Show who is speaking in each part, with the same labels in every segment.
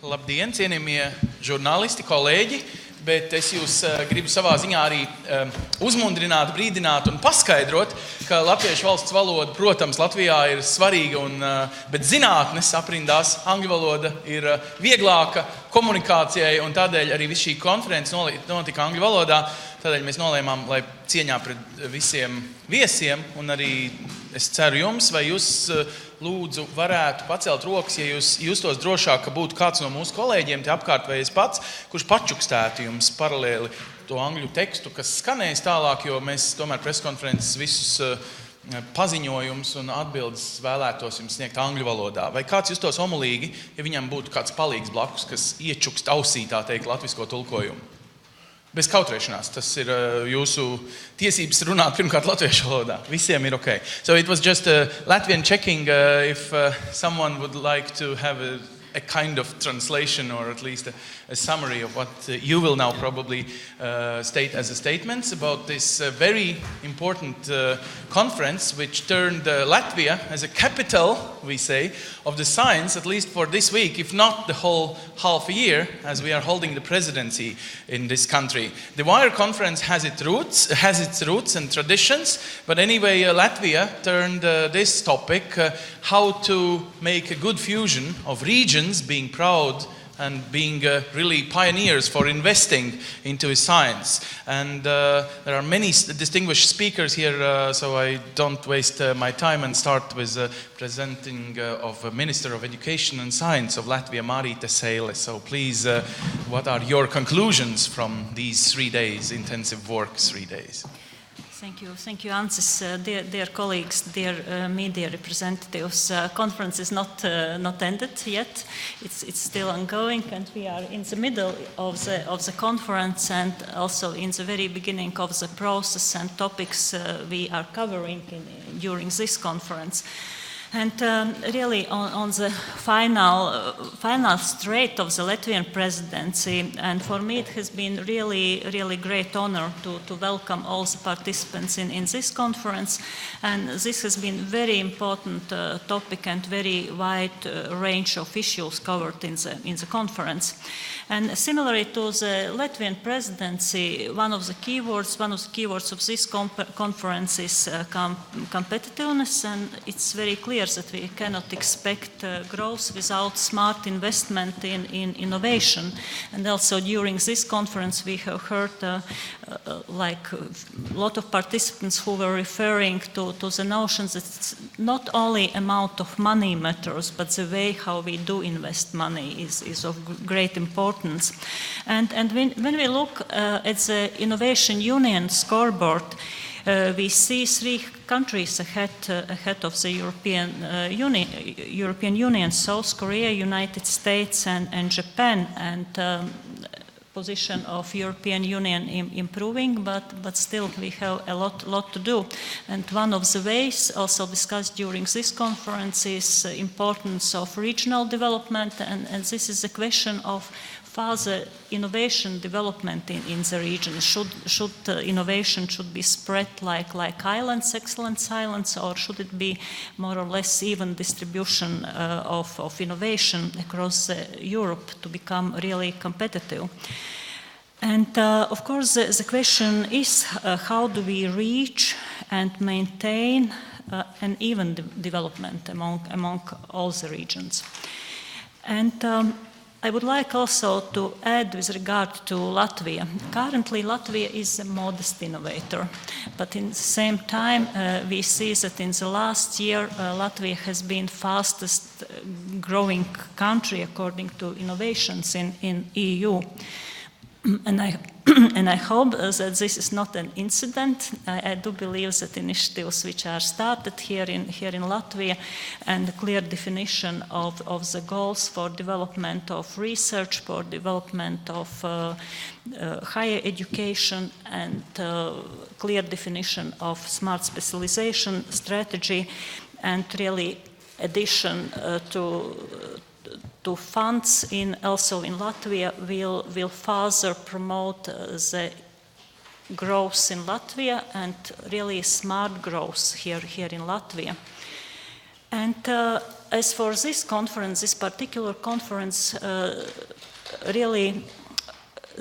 Speaker 1: Labdien, cienījamie žurnālisti, kolēģi, bet es jūs gribu savā ziņā arī uzmundrināt, brīdināt un paskaidrot, ka latviešu valsts valoda, protams, Latvijā ir svarīga, bet zinātnes aprindās angļu valoda ir vieglāka komunikācijai, un tādēļ arī viss šī konferences notika angļu valodā. Tādēļ mēs nolēmām, lai cieņā pret visiem viesiem, un arī es ceru jums, vai jūs lūdzu varētu pacelt rokas, ja jūs justos drošāk, ka būtu kāds no mūsu kolēģiem te apkārt vai es pats, kurš pačukstētu jums paralēli to angļu tekstu, kas skanēs tālāk, jo mēs tomēr preskonferences visus paziņojumus un atbildes vēlētos jums sniegt angļu valodā. Vai kāds justos omulīgi, ja viņam būtu kāds palīgs blakus, kas iečukst ausī, tā teikt, latvisko tulkojumu? Bez kautrēšanās. Tas ir jūsu tiesības runāt pirmkārt latviešu valodā. Visiem ir okay. So it was just Latvian checking if someone would like to have a kind of translation or at least a summary of what you will now probably state as a statement about this very important conference which turned Latvia as a capital, we say, of the science, at least for this week, if not the whole half a year, as we are holding the presidency in this country. The WIRE conference has its roots and traditions, but anyway, Latvia turned this topic, how to make a good fusion of regions being proud and being really pioneers for investing into science. And there are many distinguished speakers here, so I don't waste my time and start with presenting of Minister of Education and Science of Latvia, Marīte Seile. So please, what are your conclusions from these 3 days, intensive work 3 days?
Speaker 2: Thank you, Ancis. Dear colleagues, dear media representatives, conference is not ended yet. It's still ongoing, and we are in the middle of the conference, and also in the very beginning of the process and topics we are covering during this conference. And really, on the final straight of the Latvian presidency, and for me it has been really great honor to welcome all the participants in this conference. And this has been very important topic and very wide range of issues covered in the conference. And similarly to the Latvian presidency, one of the keywords of this conference is competitiveness, and it's very clear that we cannot expect growth without smart investment in innovation. And also during this conference we have heard like a lot of participants who were referring to the notion that it's not only amount of money matters, but the way how we do invest money is of great importance. And when we look at the Innovation Union scoreboard, we see 3 countries ahead of the European Union: South Korea, United States, and Japan. And position of European Union improving, but still we have a lot to do. And one of the ways also discussed during this conference is the importance of regional development, and this is a question of further innovation development in the region. Should innovation should be spread like islands, excellence islands, or should it be more or less even distribution of innovation across Europe to become really competitive? And of course the question is how do we reach and maintain an even development among all the regions? And I would like also to add with regard to Latvia. Currently, Latvia is a modest innovator, but in the same time, we see that in the last year, Latvia has been fastest growing country according to innovations in EU. And I hope that this is not an incident. I do believe that initiatives which are started here in Latvia, and the clear definition of the goals for development of research, for development of higher education, and clear definition of smart specialization strategy, and really addition to funds also in Latvia will further promote the growth in Latvia and really smart growth here in Latvia. And as for this conference, this particular conference, really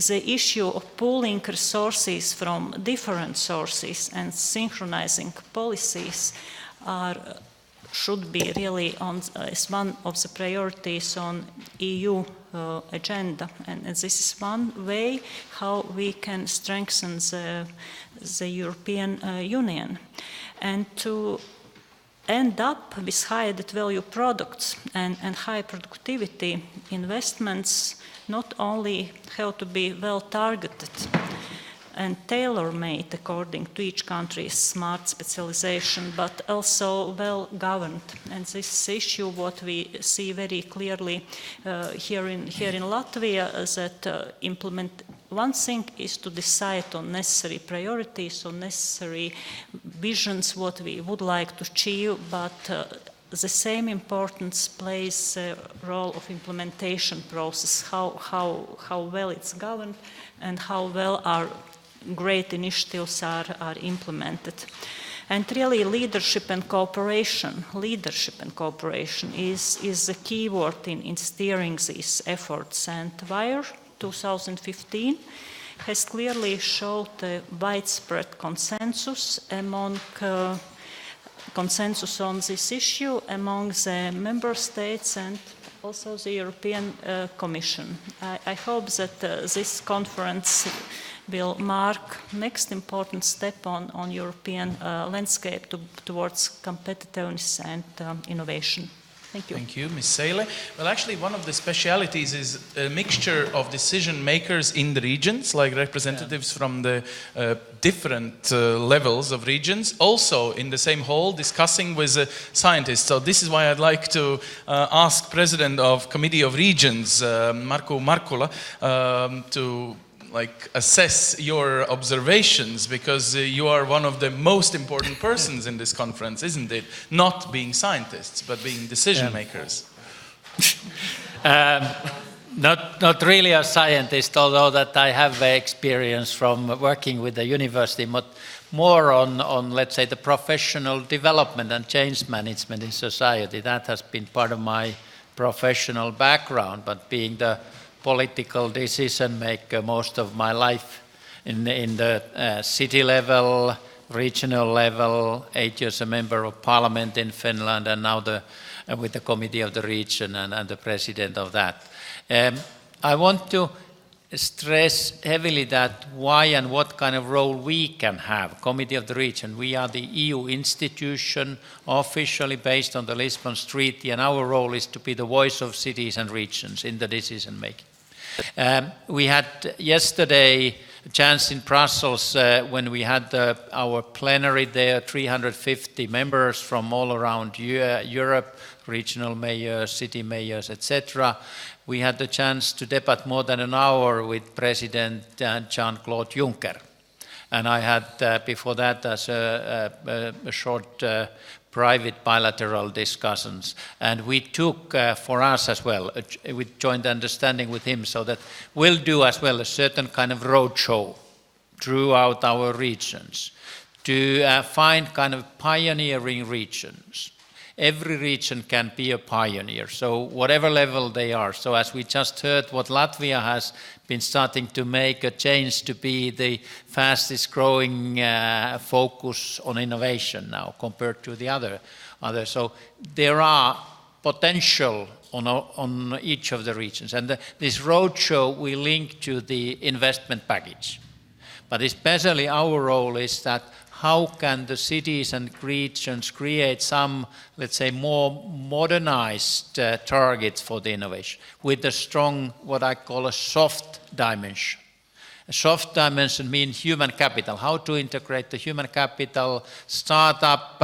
Speaker 2: the issue of pooling resources from different sources and synchronizing policies should be really as one of the priorities on EU agenda, and this is one way how we can strengthen the European Union. And to end up with high added value products and high productivity, investments not only have to be well targeted and tailor-made according to each country's smart specialization, but also well governed. And this issue, what we see very clearly here in Latvia, is that one thing is to decide on necessary priorities, on necessary visions, what we would like to achieve, but the same importance plays a role of implementation process, how well it's governed and how well our great initiatives are implemented. And really leadership and cooperation is the key word in steering these efforts. And WIRE 2015 has clearly showed a widespread consensus on this issue among the member states and also the European Commission. I hope that this conference will mark next important step on European landscape towards competitiveness and innovation. Thank you.
Speaker 1: Thank you, Ms. Seile. Well, actually, one of the specialities is a mixture of decision makers in the regions, like representatives from the different levels of regions, also in the same hall discussing with scientists. So this is why I'd like to ask President of Committee of Regions, Marko Markula, to assess your observations, because you are one of the most important persons in this conference, isn't it? Not being scientists, but being decision makers.
Speaker 3: Not really a scientist, although that I have experience from working with the university, but more on let's say the professional development and change management in society. That has been part of my professional background, but being the political decision maker most of my life in the city level, regional level, 8 years a member of parliament in Finland, and now with the committee of the region and the president of that. I want to stress heavily that why and what kind of role we can have. Committee of the Region, we are the EU institution officially based on the Lisbon Treaty, and our role is to be the voice of cities and regions in the decision making. We had yesterday a chance in Brussels when we had our plenary there, 350 members from all around Europe, regional mayors, city mayors, etc. We had the chance to debate more than an hour with President Jean-Claude Juncker. And I had before that as a short private bilateral discussions. And we took for us as well, with joint understanding with him, so that we'll do as well a certain kind of roadshow throughout our regions to find kind of pioneering regions. Every region can be a pioneer, so whatever level they are. So as we just heard, what Latvia has been starting to make a change to be the fastest growing focus on innovation now compared to the other. So there are potential on each of the regions. And this roadshow we link to the investment package. But especially our role is that how can the cities and regions create some, let's say, more modernized targets for the innovation with a strong, what I call a soft dimension. A soft dimension means human capital, how to integrate the human capital, startup,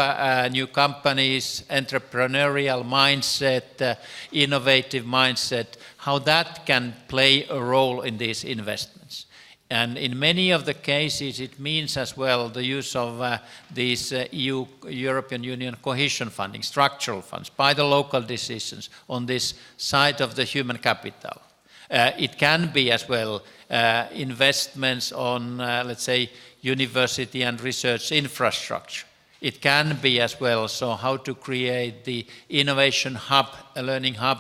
Speaker 3: new companies, entrepreneurial mindset, innovative mindset, how that can play a role in these investments. And in many of the cases, it means as well the use of these European Union cohesion funding, structural funds, by the local decisions on this side of the human capital. It can be as well investments on, let's say, university and research infrastructure. It can be as well, so how to create the innovation hub, a learning hub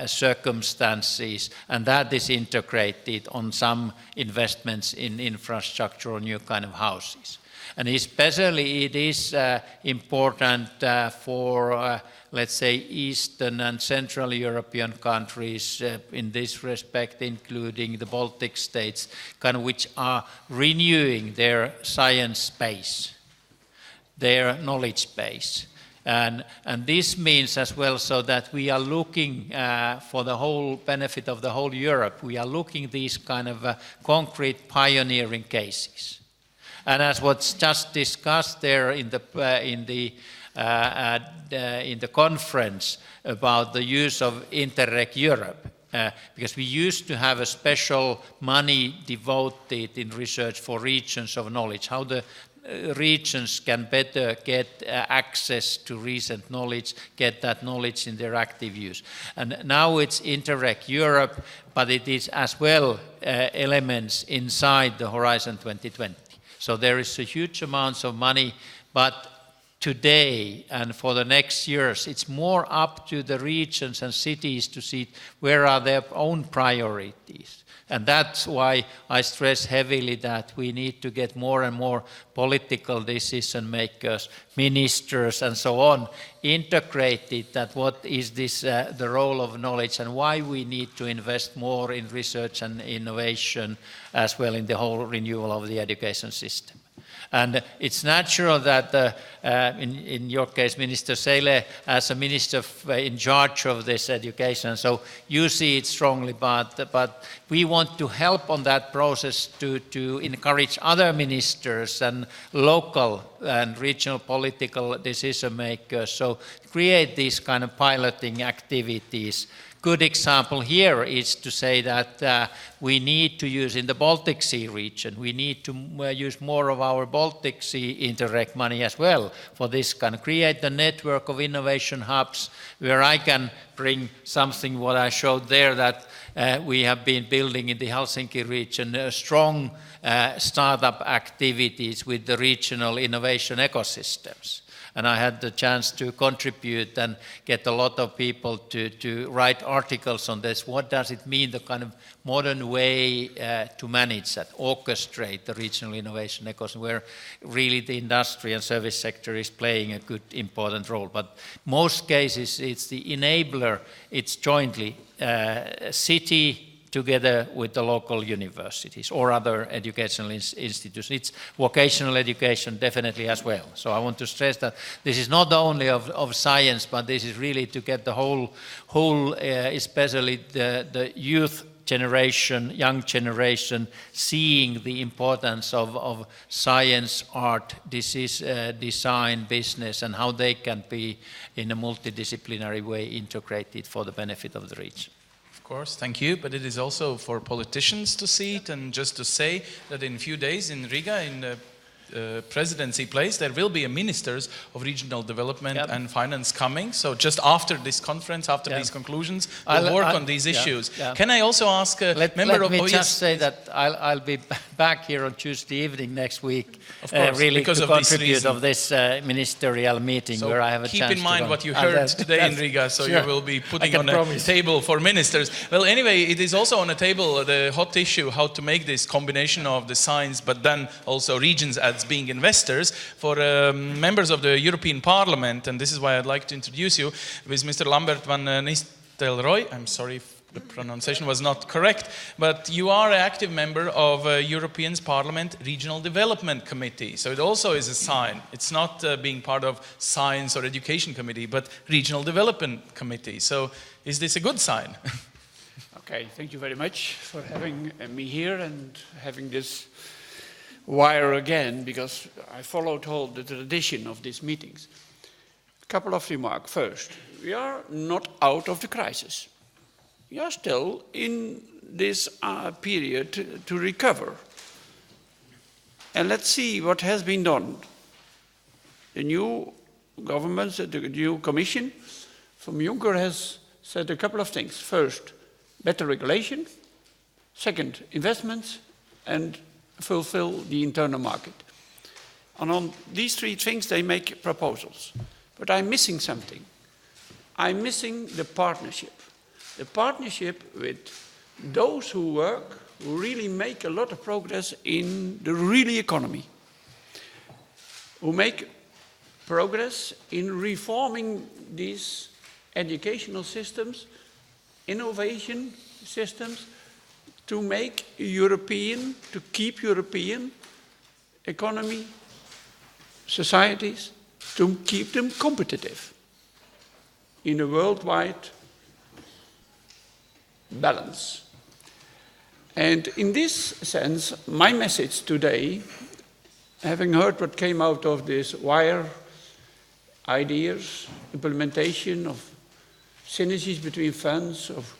Speaker 3: circumstances, and that is integrated on some investments in infrastructure or new kind of houses. And especially it is important for, let's say, Eastern and Central European countries in this respect, including the Baltic states, kind of which are renewing their science base, their knowledge base. And this means as well so that we are looking for the whole benefit of the whole Europe, we are looking these kind of concrete pioneering cases. And as what's just discussed there in the conference about the use of Interreg Europe, because we used to have a special money devoted in research for regions of knowledge, how the regions can better get access to recent knowledge, get that knowledge in their active use. And now it's Interreg Europe, but it is as well elements inside the Horizon 2020. So there is a huge amount of money, but today and for the next years, it's more up to the regions and cities to see where are their own priorities. And that's why I stress heavily that we need to get more and more political decision makers, ministers and so on, integrated that what is this the role of knowledge and why we need to invest more in research and innovation as well in the whole renewal of the education system. And it's natural that, in your case, Minister Seele, as a minister in charge of this education, so you see it strongly, but we want to help on that process to encourage other ministers and local and regional political decision makers, so create these kind of piloting activities. Good example here is to say that we need to use in the Baltic Sea region, we need to use more of our Baltic Sea Interreg money as well for this kind of create the network of innovation hubs where I can bring something what I showed there that we have been building in the Helsinki region, strong startup activities with the regional innovation ecosystems. And I had the chance to contribute and get a lot of people to write articles on this. What does it mean, the kind of modern way to manage that, orchestrate the regional innovation ecosystem, where really the industry and service sector is playing a good, important role. But most cases, it's the enabler, it's jointly city, together with the local universities or other educational institutions. It's vocational education definitely as well. So I want to stress that this is not only of science, but this is really to get the whole especially the youth generation, young generation, seeing the importance of science, art, design, business, and how they can be in a multidisciplinary way integrated for the benefit of the region.
Speaker 1: Of course, thank you. But it is also for politicians to see it, and just to say that in a few days in Riga, in the presidency place, there will be a ministers of regional development and finance coming. So just after this conference, after these conclusions, we'll work on these issues. Can I also ask a member of...
Speaker 3: Let me just say that I'll be back here on Tuesday evening next week,
Speaker 1: of course,
Speaker 3: really to contribute of this ministerial meeting
Speaker 1: so
Speaker 3: where I have a chance to
Speaker 1: keep in mind what you heard today in Riga, so you will be putting on a table for ministers. Well, anyway, it is also on a table, the hot issue, how to make this combination of the science, but then also regions as being investors for members of the European Parliament, and this is why I'd like to introduce you with Mr. Lambert van Nistelrooy. I'm sorry if the pronunciation was not correct, but you are an active member of European Parliament Regional Development Committee. So it also is a sign. It's not being part of Science or Education Committee, but Regional Development Committee. So is this a good sign?
Speaker 4: Okay, thank you very much for having me here and having this wire again, because I followed all the tradition of these meetings. A couple of remarks. First, we are not out of the crisis. We are still in this period to recover. And let's see what has been done. The new government, the new commission from Juncker has said a couple of things. First, better regulation. Second, investments. And fulfill the internal market. And on these three things, they make proposals. But I'm missing something. I'm missing the partnership. The partnership with those who work, who really make a lot of progress in the real economy, who make progress in reforming these educational systems, innovation systems, to make European, to keep European economy, societies, to keep them competitive in a worldwide balance. And in this sense, my message today, having heard what came out of this WIRE ideas, implementation of synergies between funds, of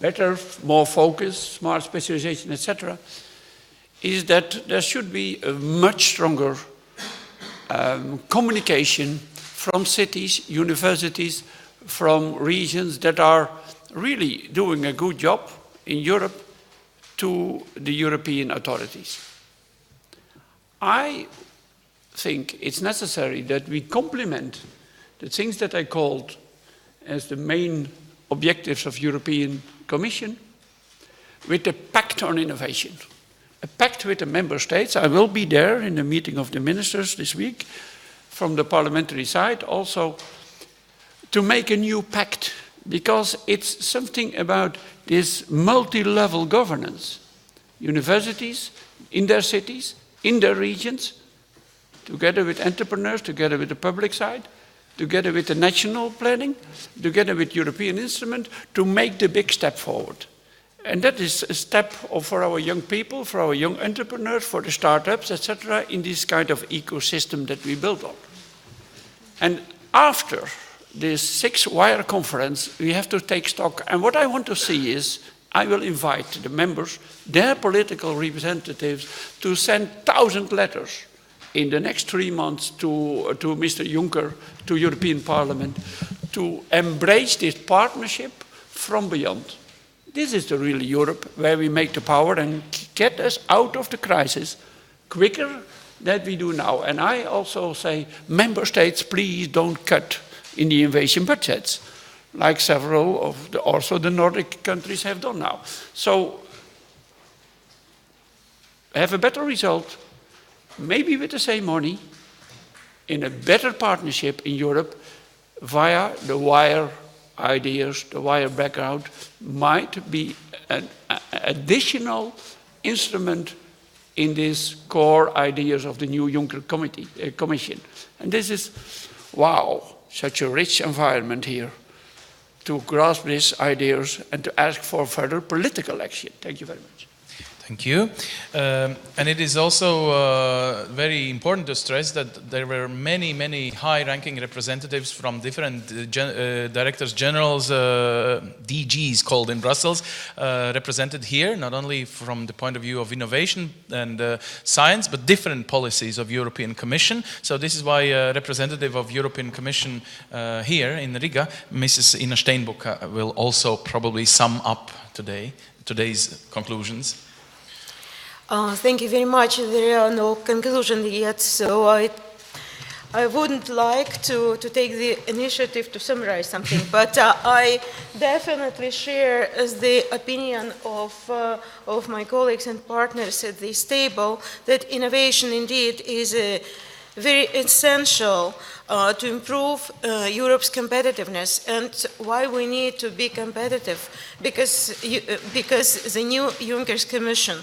Speaker 4: better, more focus, smart specialization, etc., is that there should be a much stronger communication from cities, universities, from regions that are really doing a good job in Europe to the European authorities. I think it's necessary that we complement the things that I called as the main objectives of European Commission with the pact on innovation. A pact with the member states. I will be there in the meeting of the ministers this week from the parliamentary side also to make a new pact, because it's something about this multi-level governance. Universities in their cities, in their regions, together with entrepreneurs, together with the public side, together with the national planning, together with European instrument, to make the big step forward. And that is a step for our young people, for our young entrepreneurs, for the startups, etc., in this kind of ecosystem that we build on. And after this 6 WIRE conference, we have to take stock. And what I want to see is, I will invite the members, their political representatives, to send 1,000 letters in the next 3 months to Mr. Juncker, to European Parliament, to embrace this partnership from beyond. This is the real Europe where we make the power and get us out of the crisis quicker than we do now. And I also say, member states, please don't cut in the innovation budgets, like several of also the Nordic countries have done now. So have a better result, maybe with the same money, in a better partnership in Europe via the WIRE ideas, the WIRE background, might be an additional instrument in these core ideas of the new Juncker Commission. And this is, wow, such a rich environment here to grasp these ideas and to ask for further political action. Thank you very much.
Speaker 1: Thank you. And it is also very important to stress that there were many, many high-ranking representatives from different directors generals, DGs called in Brussels, represented here, not only from the point of view of innovation and science, but different policies of European Commission. So this is why a representative of European Commission here in Riga, Mrs. Ina Steinbuck, will also probably sum up today's conclusions.
Speaker 5: Thank you very much. There are no conclusions yet, so I wouldn't like to take the initiative to summarize something, but I definitely share the opinion of my colleagues and partners at this table that innovation indeed is very essential to improve Europe's competitiveness. And why we need to be competitive? Because the new Juncker's Commission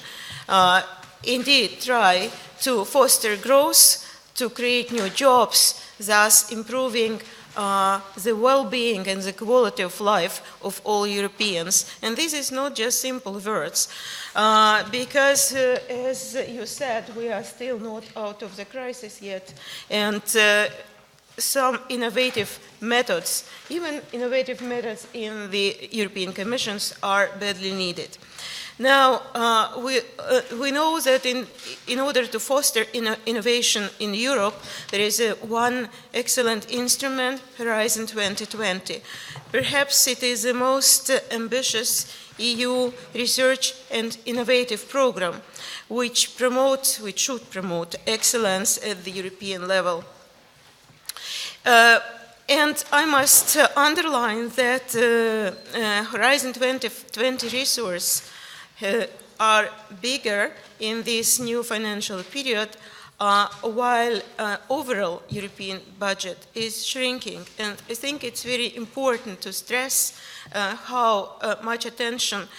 Speaker 5: indeed try to foster growth, to create new jobs, thus improving the well-being and the quality of life of all Europeans. And this is not just simple words, because as you said, we are still not out of the crisis yet, and some innovative methods, even innovative methods in the European Commissions, are badly needed. Now, we know that in order to foster innovation in Europe, there is one excellent instrument, Horizon 2020. Perhaps it is the most ambitious EU research and innovative program, which should promote excellence at the European level. And I must underline that Horizon 2020 resources are bigger in this new financial period, while overall European budget is shrinking. And I think it's very important to stress how much attention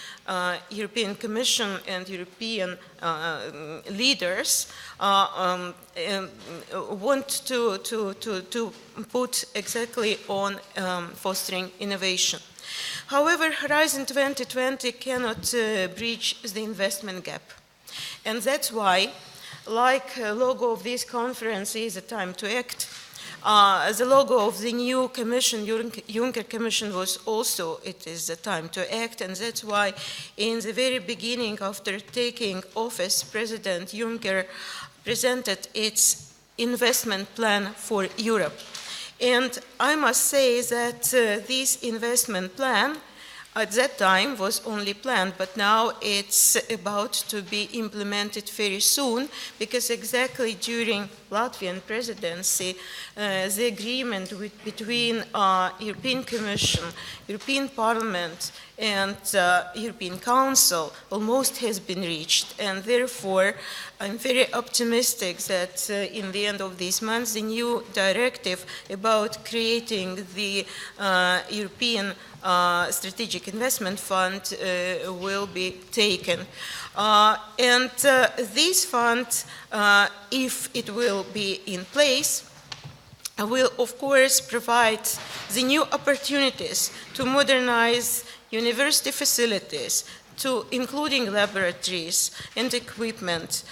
Speaker 5: European Commission and European leaders want to put exactly on fostering innovation. However, Horizon 2020 cannot bridge the investment gap. And that's why, like the logo of this conference is a time to act, the logo of the new Commission, Juncker Commission, was also, it is the time to act, and that's why in the very beginning, after taking office, President Juncker presented its investment plan for Europe. And I must say that this investment plan at that time was only planned, but now it's about to be implemented very soon, because exactly during Latvian presidency, the agreement between European Commission, European Parliament, and European Council almost has been reached. And therefore, I'm very optimistic that in the end of this month, the new directive about creating the European Strategic Investment Fund will be taken. And this fund, if it will be in place, will of course provide the new opportunities to modernize university facilities, including laboratories and equipment,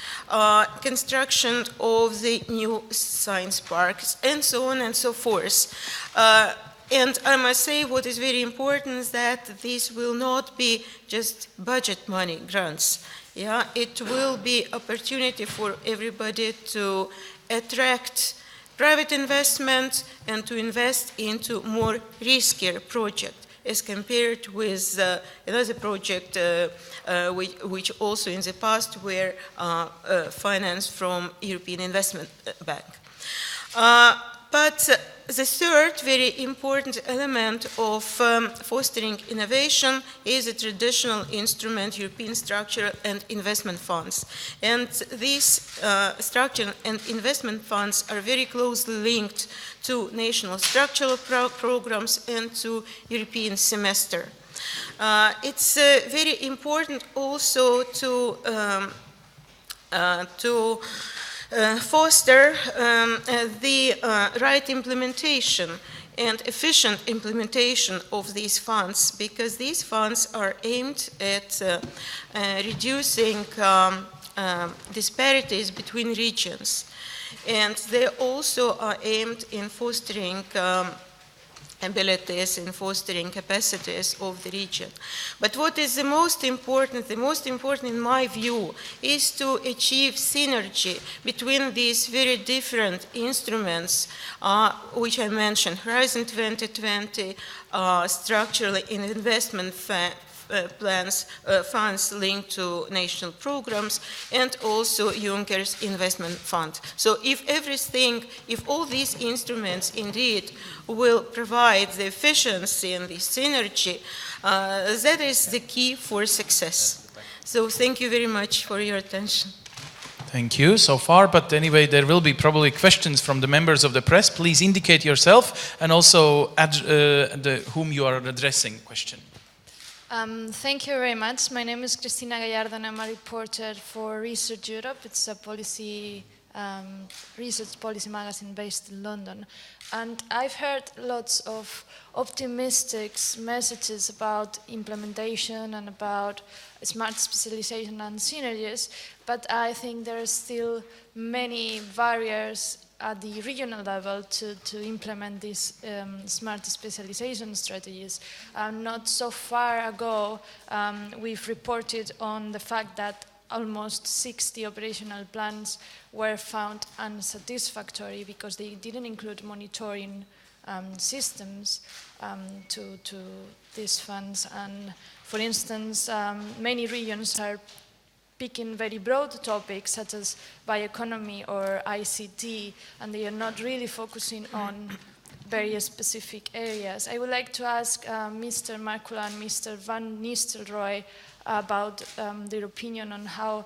Speaker 5: construction of the new science parks, and so on and so forth. And I must say what is very important is that this will not be just budget money grants. Yeah, it will be opportunity for everybody to attract private investment and to invest into more riskier projects as compared with another project which also in the past were financed from European Investment Bank. But the third very important element of fostering innovation is a traditional instrument, European Structural and Investment Funds. And these structural and investment funds are very closely linked to national structural programs and to European semester. It's very important also to foster the right implementation and efficient implementation of these funds, because these funds are aimed at reducing disparities between regions, and they also are aimed in fostering abilities and fostering capacities of the region. But what is the most important in my view, is to achieve synergy between these very different instruments which I mentioned, Horizon 2020, structural and investment plans, funds linked to national programs, and also Juncker's investment fund. So if all these instruments indeed will provide the efficiency and the synergy, that is the key for success. So thank you very much for your attention.
Speaker 1: Thank you so far, but anyway, there will be probably questions from the members of the press. Please indicate yourself and also whom you are addressing question.
Speaker 6: Thank you very much. My name is Cristina Gallardo and I'm a reporter for Research Europe. It's a research policy magazine based in London. And I've heard lots of optimistic messages about implementation and about smart specialization and synergies, but I think there are still many barriers at the regional level to implement these smart specialization strategies. Not so far ago, we've reported on the fact that almost 60 operational plans were found unsatisfactory because they didn't include monitoring systems to these funds. And for instance, many regions are picking very broad topics such as bioeconomy or ICT, and they are not really focusing on very specific areas. I would like to ask Mr. Markkula and Mr. Van Nistelrooy about their opinion on how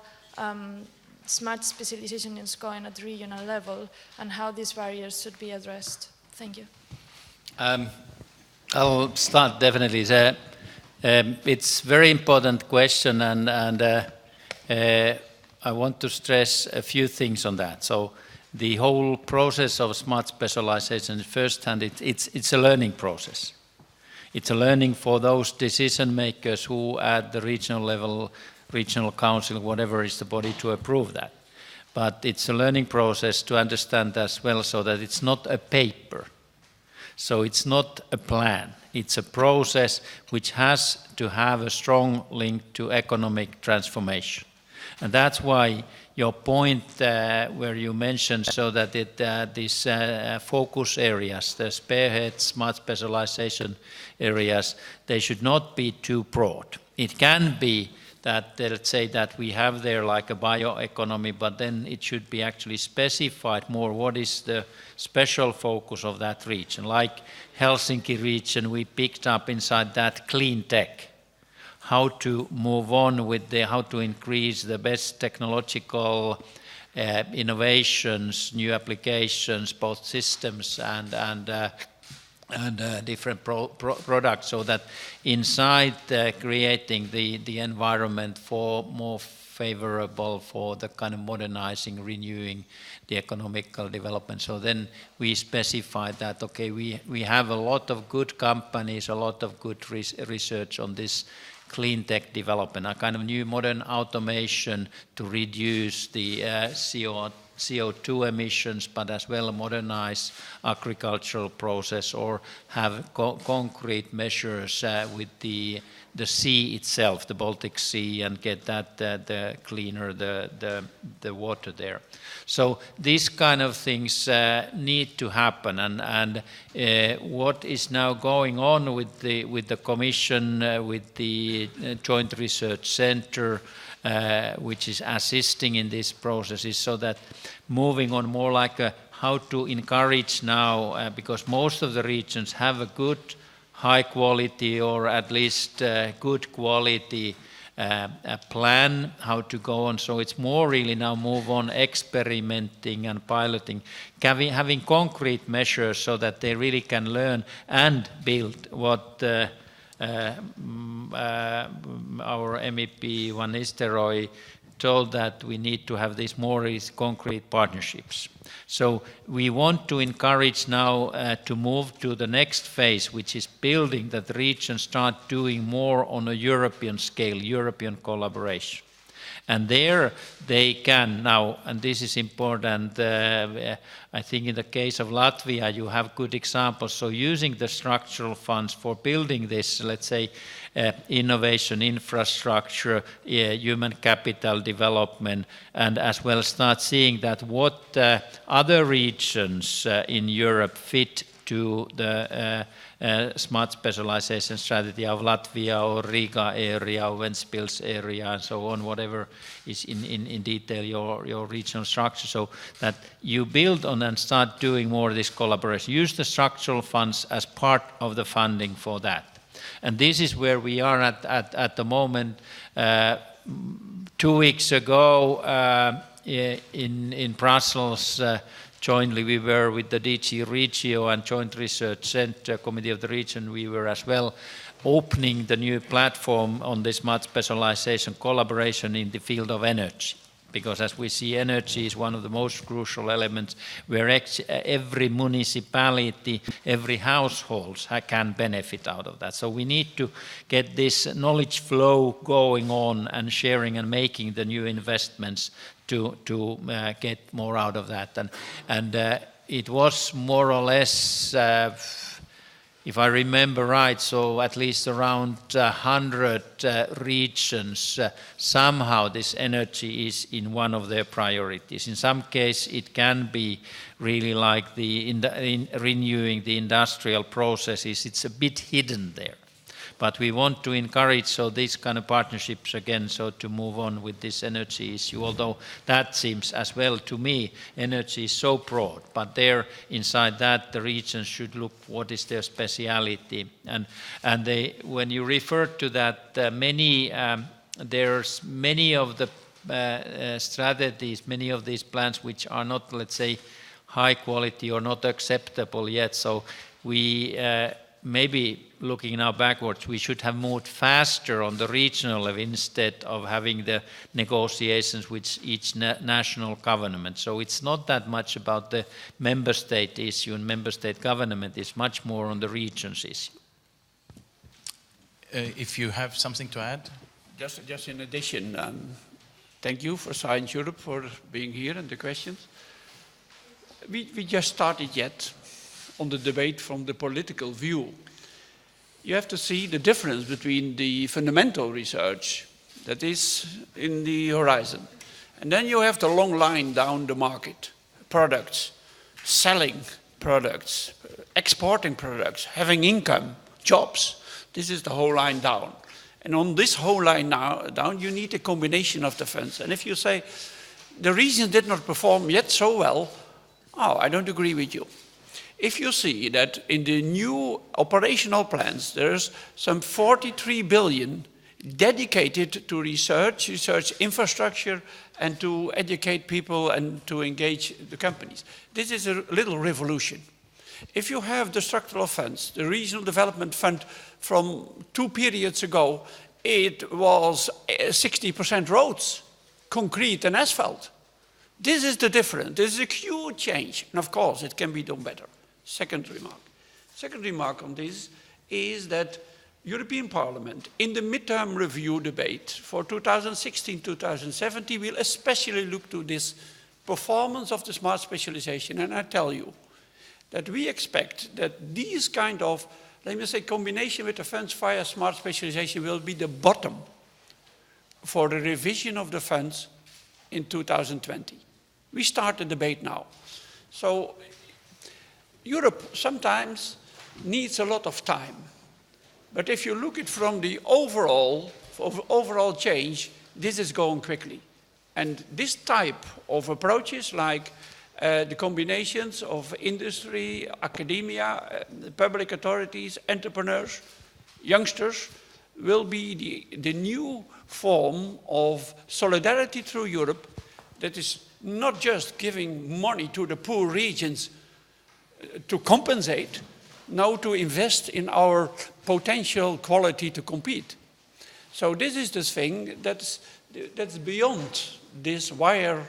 Speaker 6: smart specialization is going at the regional level and how these barriers should be addressed. Thank you.
Speaker 3: I'll start definitely. It's a very important question, and I want to stress a few things on that. So the whole process of smart specialization, firsthand, it's a learning process. It's a learning for those decision makers who at the regional level, regional council, whatever is the body to approve that. But it's a learning process to understand as well, so that it's not a paper. So it's not a plan. It's a process which has to have a strong link to economic transformation. And that's why your point where you mentioned so that these focus areas, the spearhead smart specialization areas, they should not be too broad. It can be that, let's say, that we have there like a bioeconomy, but then it should be actually specified more what is the special focus of that region. Like Helsinki region, we picked up inside that clean tech. How to move on with how to increase the best technological innovations, new applications, both systems and different products, so that inside creating the environment for more favorable for the kind of modernizing, renewing the economical development. So then we specify that, okay, we have a lot of good companies, a lot of good research on this clean tech development, a kind of new modern automation to reduce the CO2 emissions, but as well modernize agricultural process or have concrete measures with the sea itself, the Baltic Sea, and get that the cleaner the water there. So these kind of things need to happen, and what is now going on with the Commission, with the Joint Research Centre, which is assisting in this process, is so that moving on more like how to encourage now, because most of the regions have a good high quality or at least good quality plan how to go on. So it's more really now move on experimenting and piloting, having concrete measures so that they really can learn and build what our MEP Van Nistelrooy told, that we need to have these more concrete partnerships. So we want to encourage now to move to the next phase, which is building that the regions start doing more on a European scale, European collaboration. And there they can now, and this is important, I think in the case of Latvia you have good examples. So using the structural funds for building this, let's say, innovation, infrastructure, human capital development, and as well start seeing that what other regions in Europe fit to the smart specialization strategy of Latvia or Riga area or Ventspils area and so on, whatever is in detail your regional structure, so that you build on and start doing more of this collaboration. Use the structural funds as part of the funding for that. And this is where we are at the moment. 2 weeks ago in Brussels, jointly we were with the DG Regio and Joint Research Centre, Committee of the Region, we were as well opening the new platform on this smart specialization collaboration in the field of energy. because as we see, energy is one of the most crucial elements where every municipality, every household can benefit out of that. So we need to get this knowledge flow going on and sharing and making the new investments to get more out of that. And it was more or less, if I remember right, so at least around 100 regions, somehow this energy is in one of their priorities. In some case, it can be really like in renewing the industrial processes. It's a bit hidden there. But we want to encourage these kind of partnerships again, so to move on with this energy issue, although that seems as well to me, energy is so broad, but there inside that the regions should look what is their speciality. And when you refer to that, there's many of the strategies, many of these plans which are not, let's say, high quality or not acceptable yet. So we maybe looking now backwards, we should have moved faster on the regional level instead of having the negotiations with each national government. So it's not that much about the member state issue and member state government, it's much more on the regions issue.
Speaker 1: If you have something to add?
Speaker 4: Just in addition, thank you for Science Europe for being here and the questions. We just started yet on the debate from the political view. You have to see the difference between the fundamental research that is in the horizon, and then you have the long line down the market, products, selling products, exporting products, having income, jobs. This is the whole line down. And on this whole line down, you need a combination of the funds. And if you say, the region did not perform yet so well, I don't agree with you. If you see that in the new operational plans, there's some 43 billion dedicated to research infrastructure, and to educate people and to engage the companies. This is a little revolution. If you have the structural funds, the regional development fund from 2 periods ago, it was 60% roads, concrete and asphalt. This is the difference. This is a huge change. And of course, it can be done better. Second remark. Second remark on this is that European Parliament, in the midterm review debate for 2016-2017, will especially look to this performance of the smart specialization. And I tell you that we expect that these kind of, let me say, combination with the funds via smart specialization will be the bottom for the revision of the funds in 2020. We start the debate now. So Europe sometimes needs a lot of time. But if you look at from the overall change, this is going quickly. And this type of approaches, like the combinations of industry, academia, public authorities, entrepreneurs, youngsters, will be the new form of solidarity through Europe that is not just giving money to the poor regions to compensate, now to invest in our potential quality to compete. So this is the thing that's beyond this wire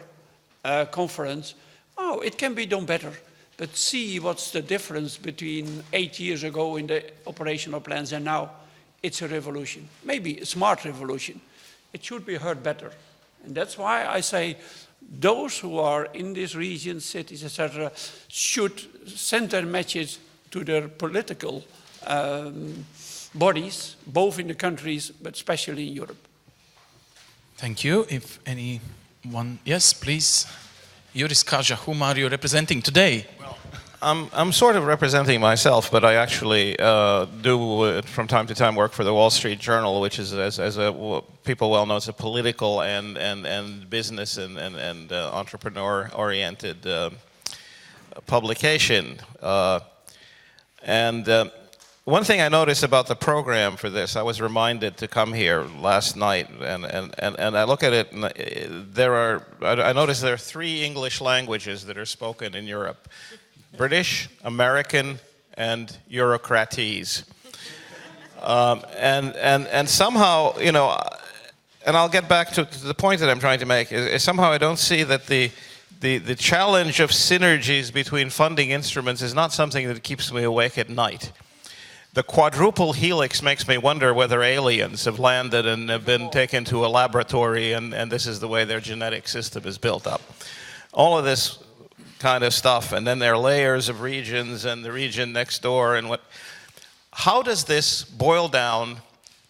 Speaker 4: conference. It can be done better, but see what's the difference between 8 years ago in the operational plans and now. It's a revolution, maybe a smart revolution. It should be heard better. And that's why I say those who are in these regions, cities, etc., should send their message to their political bodies, both in the countries, but especially in Europe.
Speaker 1: Thank you. If anyone, yes, please. Juris Kaža, whom are you representing today?
Speaker 7: Well, I'm sort of representing myself, but I actually do from time to time work for the Wall Street Journal, which is, as people well know, is a political and business and entrepreneur-oriented publication. One thing I noticed about the program for this, I was reminded to come here last night, and I look at it, and I noticed there are 3 English languages that are spoken in Europe: British, American, and Eurocratese. And somehow, you know, and I'll get back to the point that I'm trying to make, is somehow I don't see that the challenge of synergies between funding instruments is not something that keeps me awake at night. The quadruple helix makes me wonder whether aliens have landed and have been taken to a laboratory and this is the way their genetic system is built up. All of this kind of stuff, and then there are layers of regions and the region next door and what. How does this boil down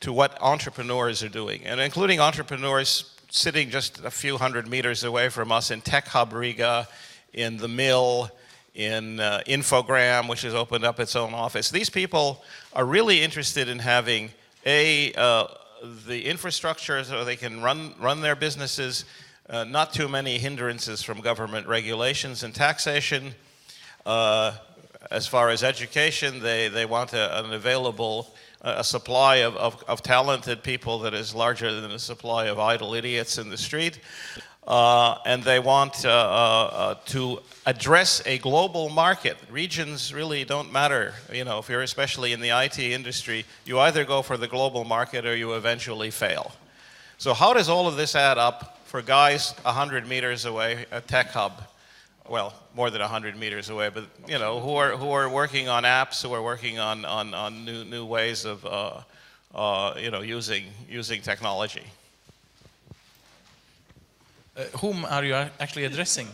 Speaker 7: to what entrepreneurs are doing, and including entrepreneurs sitting just a few hundred meters away from us in Tech Hub Riga, in the Mill, in Infogram, which has opened up its own office. These people are really interested in having the infrastructure so they can run their businesses, not too many hindrances from government regulations and taxation. As far as education, they want an available supply of talented people that is larger than the supply of idle idiots in the street. And they want to address a global market. Regions really don't matter. You know, if you're especially in the IT industry, you either go for the global market or you eventually fail. So how does all of this add up for guys 100 meters away at Tech Hub? Well, more than 100 meters away, but you know, who are working on apps, who are working on new ways of you know, using technology.
Speaker 1: Whom are you actually addressing?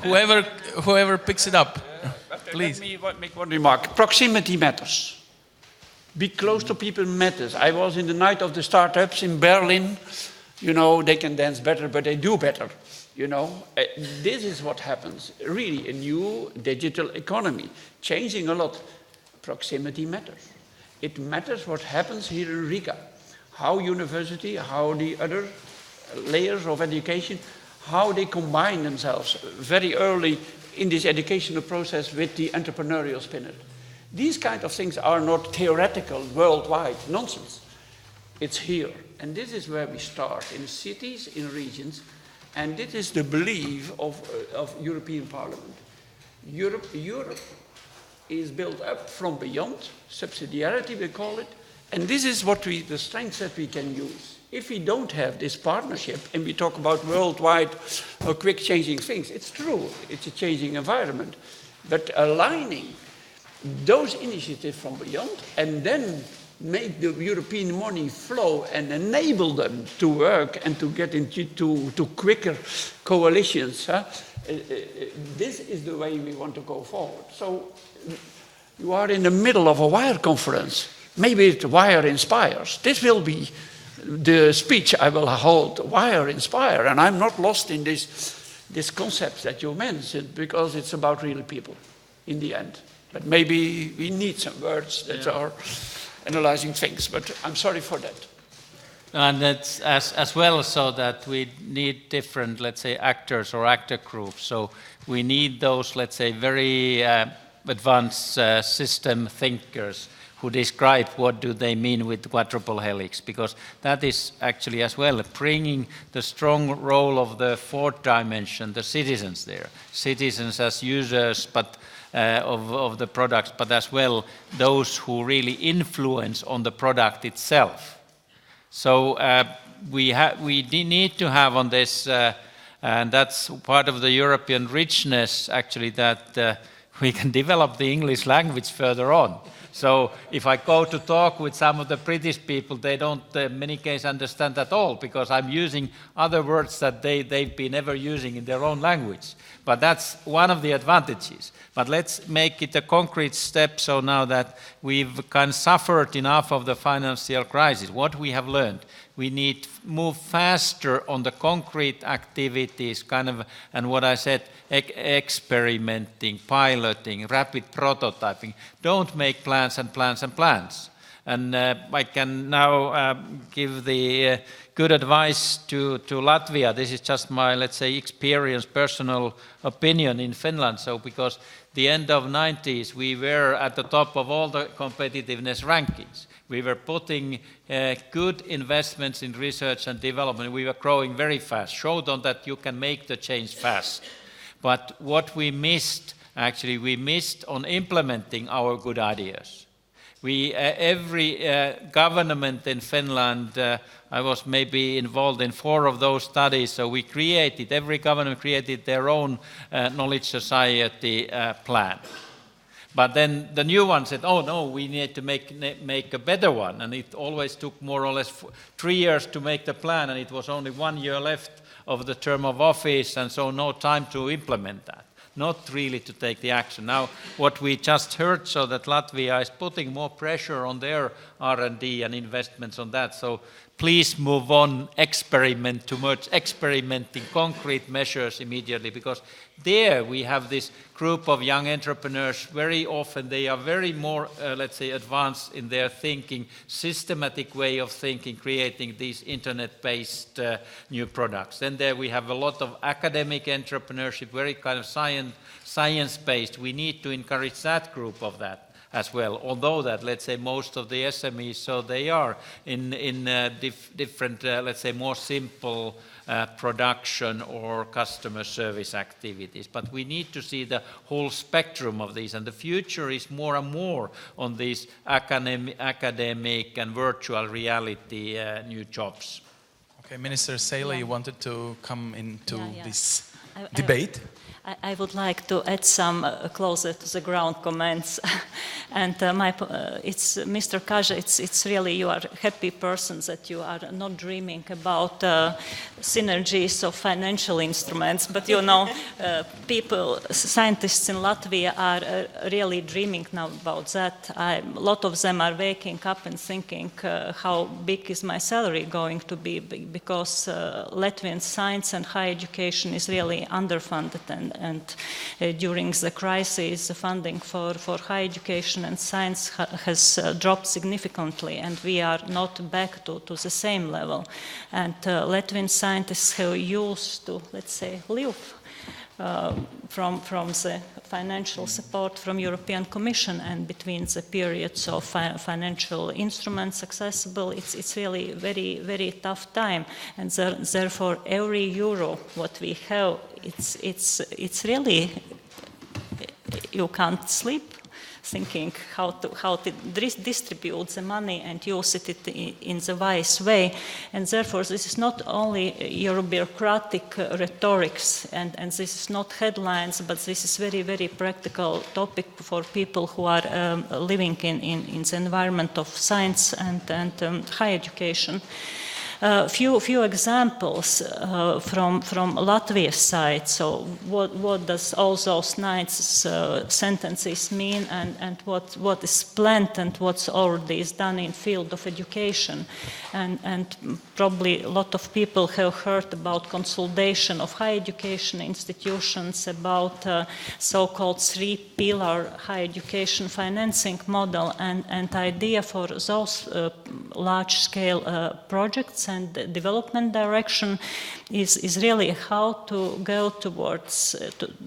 Speaker 1: Whoever picks it up, please.
Speaker 4: Let me make one remark. Proximity matters. Be close to people matters. I was in the night of the startups in Berlin. You know, they can dance better, but they do better. You know, this is what happens. Really, a new digital economy, changing a lot. Proximity matters. It matters what happens here in Riga. How university, how the other layers of education, how they combine themselves very early in this educational process with the entrepreneurial spirit. These kind of things are not theoretical, worldwide nonsense. It's here. And this is where we start, in cities, in regions. And this is the belief of European Parliament. Europe is built up from beyond, subsidiarity we call it, and this is what the strengths that we can use. If we don't have this partnership, and we talk about worldwide or quick changing things, it's true, it's a changing environment, but aligning those initiatives from beyond and then make the European money flow and enable them to work and to get into quicker coalitions. This is the way we want to go forward. So you are in the middle of a WIRE conference. Maybe WIRE inspires. This will be the speech I will hold, WIRE inspire. And I'm not lost in this concept that you mentioned because it's about real people in the end. But maybe we need some words that are analyzing things, but I'm sorry for that.
Speaker 3: And that's as well, so that we need different, let's say, actors or actor groups. So we need those, let's say, very advanced system thinkers who describe what do they mean with quadruple helix, because that is actually as well bringing the strong role of the fourth dimension, the citizens there. Citizens as users, but of the products, but as well those who really influence on the product itself. So we need to have on this, and that's part of the European richness actually, that we can develop the English language further on. So if I go to talk with some of the British people, they don't in many cases understand at all, because I'm using other words that they've been never using in their own language. But that's one of the advantages. But let's make it a concrete step, so now that we've kind of suffered enough of the financial crisis, what we have learned, we need to move faster on the concrete activities, kind of, and what I said, experimenting, piloting, rapid prototyping. Don't make plans and plans and plans. And I can now give the good advice to Latvia. This is just my, let's say, experience, personal opinion in Finland. So because the end of 90s, we were at the top of all the competitiveness rankings. We were putting good investments in research and development. We were growing very fast, showed on that you can make the change fast. But what we missed, actually, we missed on implementing our good ideas. Every government in Finland, I was maybe involved in 4 of those studies, so every government created their own knowledge society plan. But then the new one said, oh no, we need to make a better one. And it always took more or less 3 years to make the plan, and it was only 1 year left of the term of office, and so no time to implement that. Not really to take the action. Now, what we just heard, so that Latvia is putting more pressure on their R&D and investments on that. So please move on, experimenting concrete measures immediately, because there we have this group of young entrepreneurs. Very often they are very more, let's say, advanced in their thinking, systematic way of thinking, creating these internet-based new products. Then there we have a lot of academic entrepreneurship, very kind of science-based. We need to encourage that group of that as well, although that, let's say, most of the SMEs, so they are in different, let's say, more simple production or customer service activities. But we need to see the whole spectrum of these, and the future is more and more on these academic and virtual reality new jobs.
Speaker 1: Okay, Minister Seila, you wanted to come into this debate?
Speaker 2: I would like to add some closer to the ground comments. And it's Mr. Kaja, it's really, you are happy persons that you are not dreaming about synergies of financial instruments, but you know, scientists in Latvia are really dreaming now about that. A lot of them are waking up and thinking, how big is my salary going to be, because Latvian science and higher education is really underfunded, and during the crisis, the funding for higher education and science has dropped significantly, and we are not back to the same level. And Latvian scientists have used to, let's say, live from the financial support from European Commission, and between the periods of financial instruments accessible, it's really very, very tough time. And therefore, every euro what we have, it's really, you can't sleep thinking how to distribute the money and use it in the wise way. And therefore, this is not only your bureaucratic rhetorics, and this is not headlines, but this is very, very practical topic for people who are living in the environment of science and higher education. Few examples from Latvia's side. So what does all those nice sentences mean, and what is planned and what's already is done in field of education? And probably a lot of people have heard about consolidation of higher education institutions, about so-called 3-pillar higher education financing model, and idea for those large-scale projects and development direction is really how to go towards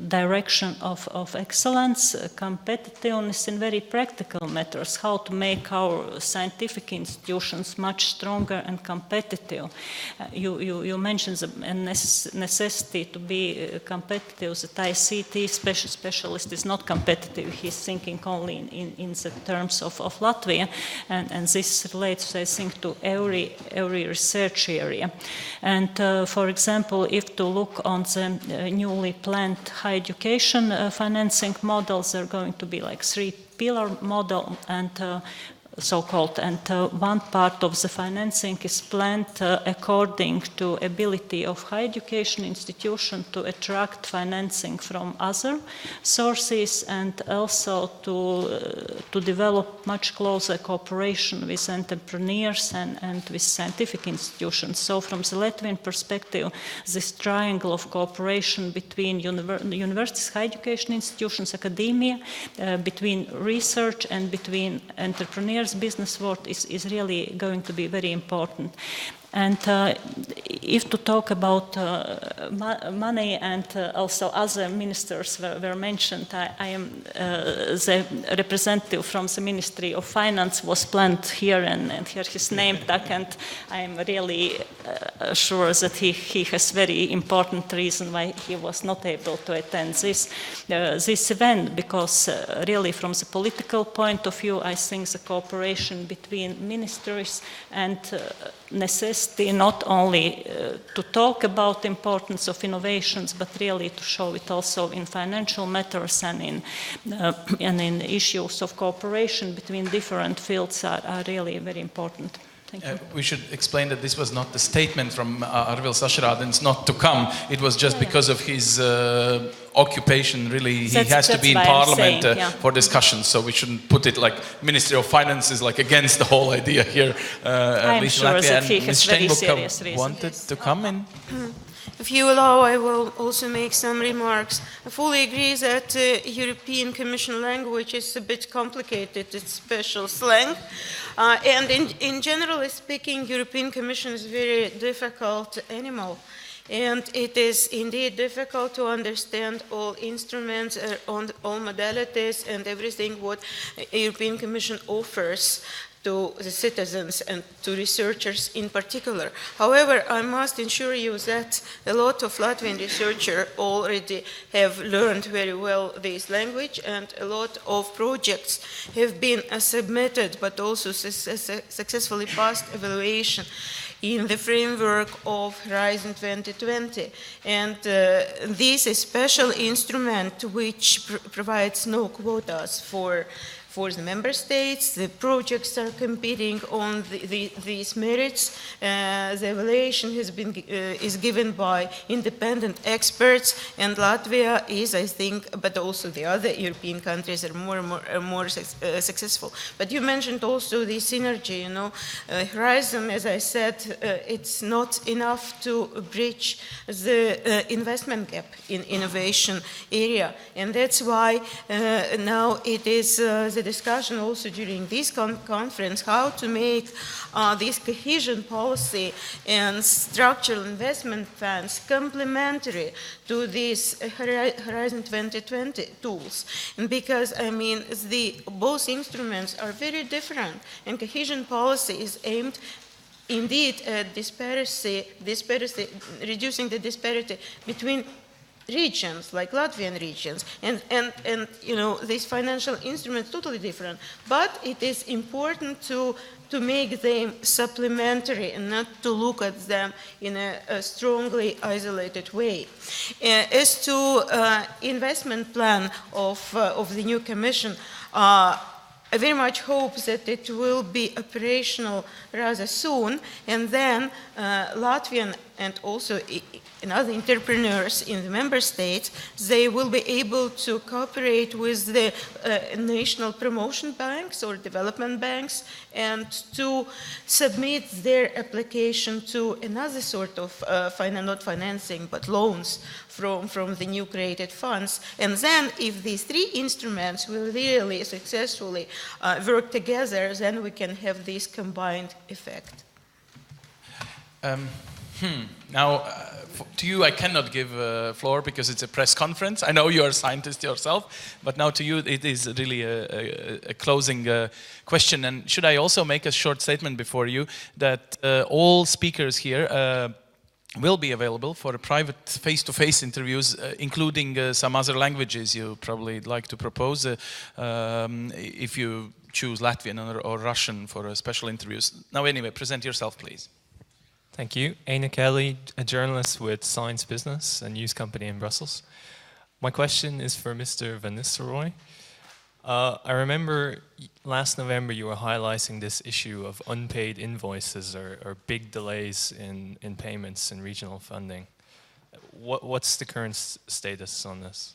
Speaker 2: direction of excellence, competitiveness in very practical matters, how to make our scientific institutions much stronger and competitive. You mentioned the necessity to be competitive. The ICT specialist is not competitive. He's thinking only in the terms of Latvia, and this relates, I think, to every research area. And for example, if to look on the newly planned higher education financing models, they're going to be like 3-pillar model, and so-called, and one part of the financing is planned according to ability of higher education institution to attract financing from other sources, and also to develop much closer cooperation with entrepreneurs and with scientific institutions. So from the Latvian perspective, this triangle of cooperation between universities, higher education institutions, academia, between research and between entrepreneurs, business world is really going to be very important. And if to talk about money, and also other ministers were mentioned, I am the representative from the Ministry of Finance was planned here, and here his name tag, and I am really sure that he has very important reason why he was not able to attend this event, because really from the political point of view, I think the cooperation between ministries and necessity not only to talk about the importance of innovations, but really to show it also in financial matters and in issues of cooperation between different fields are really very important.
Speaker 1: We should explain that this was not the statement from Arvils Ašarādens not to come. It was just because of his occupation. Really, he has to be in Parliament for discussions. So we shouldn't put it like Ministry of Finance is like against the whole idea here.
Speaker 2: I'm sure that he has very serious reasons.
Speaker 1: Wanted to come in.
Speaker 5: If you allow, I will also make some remarks. I fully agree that European Commission language is a bit complicated, it's special slang. And in generally speaking, European Commission is a very difficult animal. And it is indeed difficult to understand all instruments, all modalities, and everything what European Commission offers to the citizens and to researchers in particular. However, I must assure you that a lot of Latvian researchers already have learned very well this language, and a lot of projects have been submitted but also successfully passed evaluation in the framework of Horizon 2020. And this is a special instrument which provides no quotas for the member states. The projects are competing on these merits. The evaluation is given by independent experts, and Latvia is, I think, but also the other European countries are more and more successful. But you mentioned also the synergy. Horizon, as I said, it's not enough to bridge the investment gap in innovation area, and that's why now it is the discussion also during this conference how to make this cohesion policy and structural investment funds complementary to these Horizon 2020 tools. And because, I mean, both instruments are very different, and cohesion policy is aimed indeed at reducing the disparity between regions, like Latvian regions, and these financial instruments totally different. But it is important to make them supplementary and not to look at them in a strongly isolated way. As to investment plan of the new Commission, I very much hope that it will be operational rather soon, and then Latvian and also and other entrepreneurs in the member states, they will be able to cooperate with the national promotion banks or development banks and to submit their application to another sort of not financing but loans from the new created funds. And then if these three instruments will really successfully work together, then we can have this combined effect.
Speaker 1: Now, to you, I cannot give a floor because it's a press conference. I know you're a scientist yourself, but now to you, it is really a closing question. And should I also make a short statement before you that all speakers here will be available for a private face-to-face interviews, including some other languages you probably like to propose if you choose Latvian or Russian for special interviews. Now, anyway, present yourself, please.
Speaker 8: Thank you. Aina Kelly, a journalist with Science Business, a news company in Brussels. My question is for Mr. Van Nistelrooy. I remember last November you were highlighting this issue of unpaid invoices or big delays in payments in regional funding. What's the current status on this?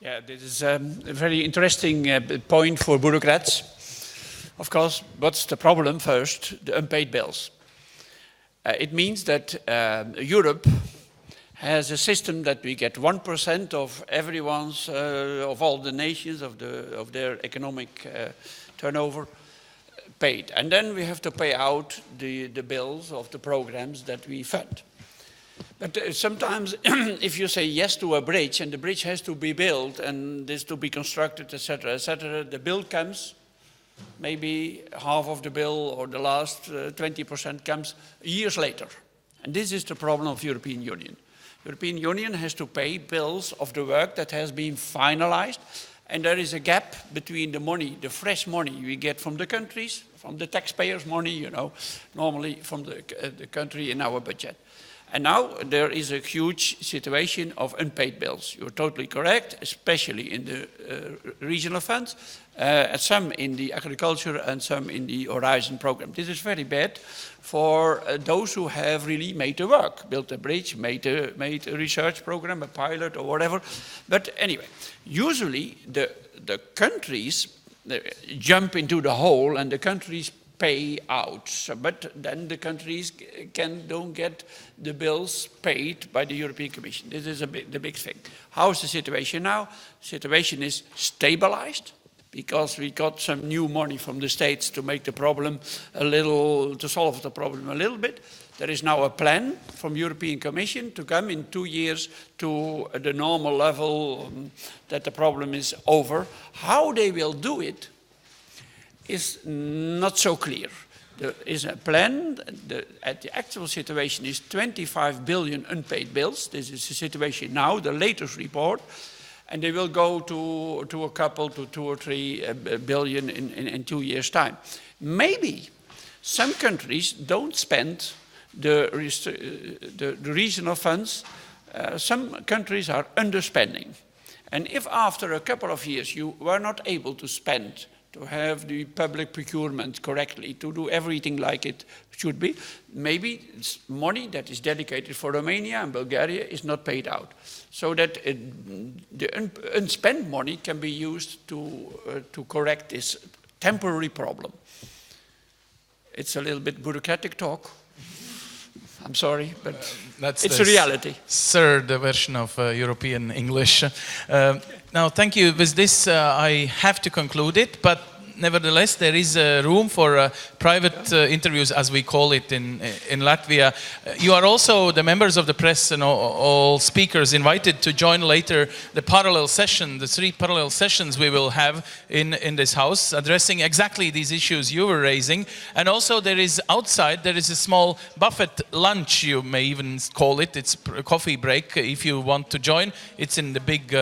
Speaker 4: Yeah, this is a very interesting point for bureaucrats. Of course, what's the problem first? The unpaid bills. It means that Europe has a system that we get 1% of everyone's, of all the nations, of their economic turnover paid. And then we have to pay out the bills of the programs that we fund. But sometimes if you say yes to a bridge and the bridge has to be built and this to be constructed, etc., the bill comes, maybe half of the bill or the last 20% comes years later. And this is the problem of European Union. European Union has to pay bills of the work that has been finalized, and there is a gap between the money, the fresh money we get from the countries, from the taxpayers' money, you know, normally from the country in our budget. And now there is a huge situation of unpaid bills. You're totally correct, especially in the regional funds, some in the agriculture and some in the Horizon program. This is very bad for those who have really made the work, built a bridge, made a research program, a pilot or whatever. But anyway, usually the countries jump into the hole and the countries pay out, but then the countries don't get the bills paid by the European Commission. This is the big thing. How is the situation now? The situation is stabilized because we got some new money from the States to make the problem to solve the problem a little bit. There is now a plan from European Commission to come in 2 years to the normal level that the problem is over. How they will do it is not so clear. There is a plan. The actual situation is 25 billion unpaid bills. This is the situation now, the latest report. And they will go to a couple, to 2 or 3 billion in 2 years' time. Maybe some countries don't spend the regional funds. Some countries are underspending. And if after a couple of years you were not able to spend, to have the public procurement correctly, to do everything like it should be, maybe it's money that is dedicated for Romania and Bulgaria is not paid out. So that the unspent money can be used to correct this temporary problem. It's a little bit bureaucratic talk. I'm sorry, but it's a reality.
Speaker 1: Third version of European English. Now, thank you. With this, I have to conclude it, but nevertheless, there is room for private interviews, as we call it in Latvia. You are also the members of the press and all speakers invited to join later the parallel session, the 3 parallel sessions we will have in this house, addressing exactly these issues you were raising. And also there is outside, there is a small buffet lunch, you may even call it. It's a coffee break if you want to join. It's in the big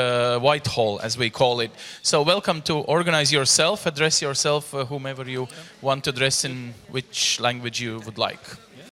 Speaker 1: white hall, as we call it. So welcome to organize yourself, address yourself, whomever you want to address in which language you would like.